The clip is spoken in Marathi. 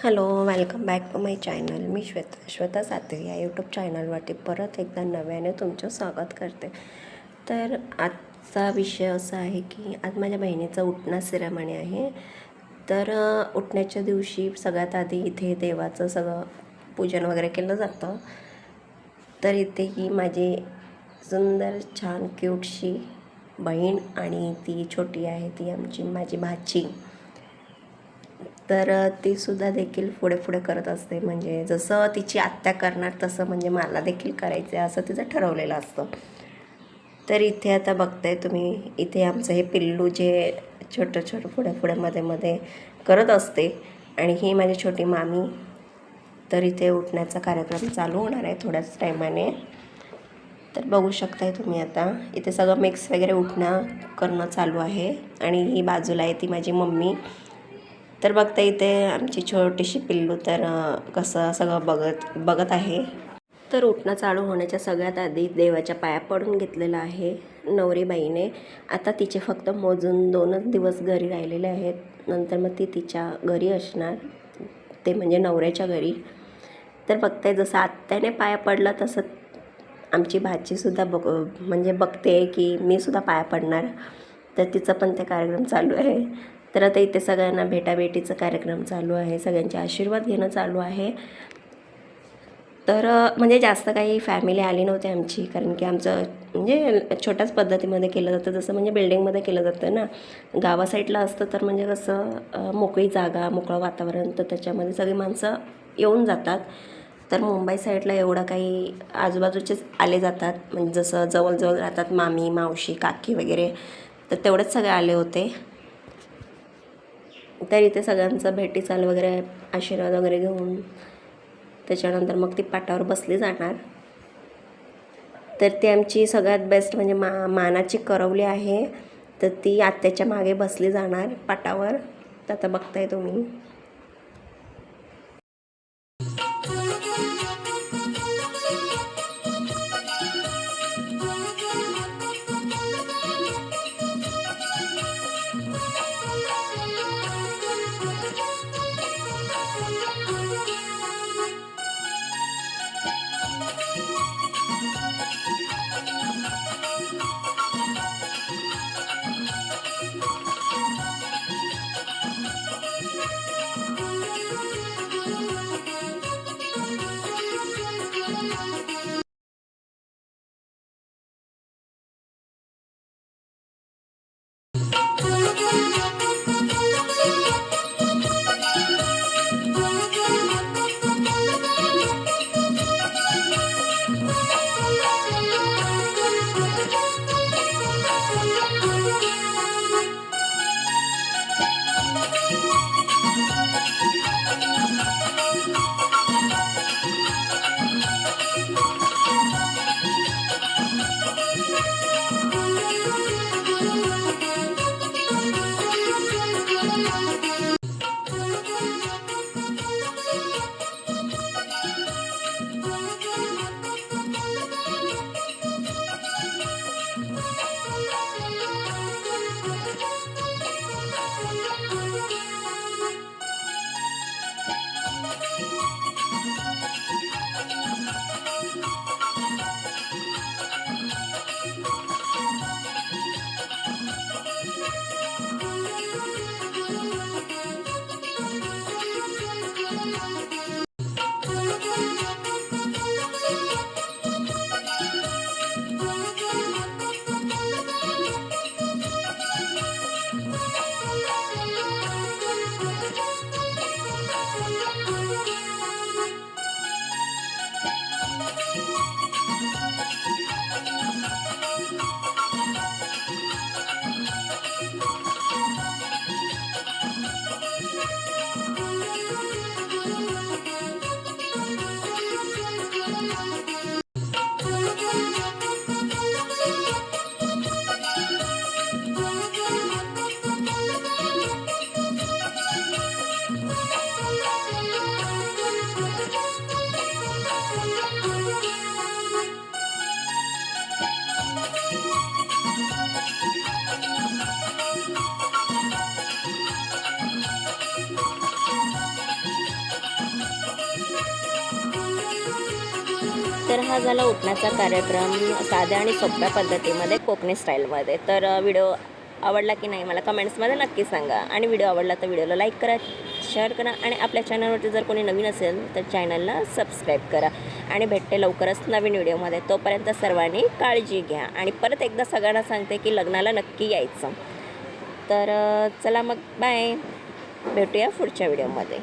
Hello, welcome back to my channel. मी श्वेता सातवी या यूट्यूब चॅनलवरती परत एकदा नव्याने तुमचं स्वागत करते. तर आजचा विषय असा आहे की आज माझ्या बहिणीचा उठणा सेरेमनी आहे. तर उठण्याच्या दिवशी सगळ्यात आधी इथे देवाचं सगळं पूजन वगैरे केलं जातं. तर इथे ही माझी सुंदर छान क्यूटशी बहीण आणि ती छोटी आहे ती माझी भाची. तर तीसुद्धा देखील पुढे पुढे करत असते, म्हणजे जसं तिची आत्या करणार तसं म्हणजे मला देखील करायचं आहे असं तिचं ठरवलेलं असतं. तर इथे आता बघताय तुम्ही, इथे आमचं हे पिल्लू जे छोटं छोटं पुढे पुढे मध्ये मध्ये करत असते आणि ही माझी छोटी मामी. तर इथे उठण्याचा कार्यक्रम चालू होणार आहे थोड्याच टायमाने. तर बघू शकताय तुम्ही आता इथे सगळं मिक्स वगैरे उठणं करणं चालू आहे आणि ही बाजूला आहे ती माझी मम्मी. तर बघता इथे आमची छोटीशी पिल्लू तर कसं सगळं बघत आहे. तर उठणं चालू होण्याच्या सगळ्यात आधी देवाच्या पाया पडून घेतलेलं आहे नवरीबाईने. आता तिचे फक्त मोजून 2च दिवस घरी राहिलेले आहेत, नंतर मग ती तिच्या घरी असणार, ते म्हणजे नवऱ्याच्या घरी. तर बघताय जसं आत्याने पाया पडला तसं आमची भाचीसुद्धा म्हणजे बघते की मी सुद्धा पाया पडणार. तर तिचं पण ते कार्यक्रम चालू आहे. तर आता इथे सगळ्यांना भेटाभेटीचा कार्यक्रम चालू आहे, सगळ्यांचे आशीर्वाद घेणं चालू आहे. तर म्हणजे जास्त काही फॅमिली आली नव्हती आमची, कारण की आमचं म्हणजे छोट्याच पद्धतीमध्ये केलं जातं, जसं म्हणजे बिल्डिंगमध्ये केलं जातं ना. गावा साईडला असतं तर म्हणजे कसं मोकळी जागा, मोकळं वातावरण, तर त्याच्यामध्ये सगळी माणसं येऊन जातात. तर मुंबई साईडला एवढं काही आजूबाजूचेच आले जातात, म्हणजे जसं जवळजवळ राहतात मामी, मावशी, काकी वगैरे, तर तेवढेच सगळे आले होते. तर इथे सगळ्यांचं भेटी चाल वगैरे, आशीर्वाद वगैरे घेऊन त्याच्यानंतर मग ती पाटावर बसली जाणार. तर ती आमची सगळ्यात बेस्ट म्हणजे मानाची करवली आहे. तर ती आत्याच्या मागे बसली जाणार पाटावर. तर आता बघताय तुम्ही. तर हा झाला उठण्याचा कार्यक्रम साध्या आणि सोप्या पद्धतीमध्ये कोकणी स्टाईलमध्ये. तर व्हिडिओ आवडला की नाही मला कमेंट्समध्ये नक्की सांगा. आणि व्हिडिओ आवडला तर व्हिडिओला लाईक करा, शेअर करा आणि आपल्या चॅनलवरती जर कोणी नवीन असेल तर चॅनलला सबस्क्राईब करा. आणि भेटते लवकरच नवीन व्हिडिओमध्ये. तोपर्यंत सर्वांनी काळजी घ्या. आणि परत एकदा सगळ्यांना सांगते की लग्नाला नक्की यायचं. तर चला मग बाय, भेटूया पुढच्या व्हिडिओमध्ये.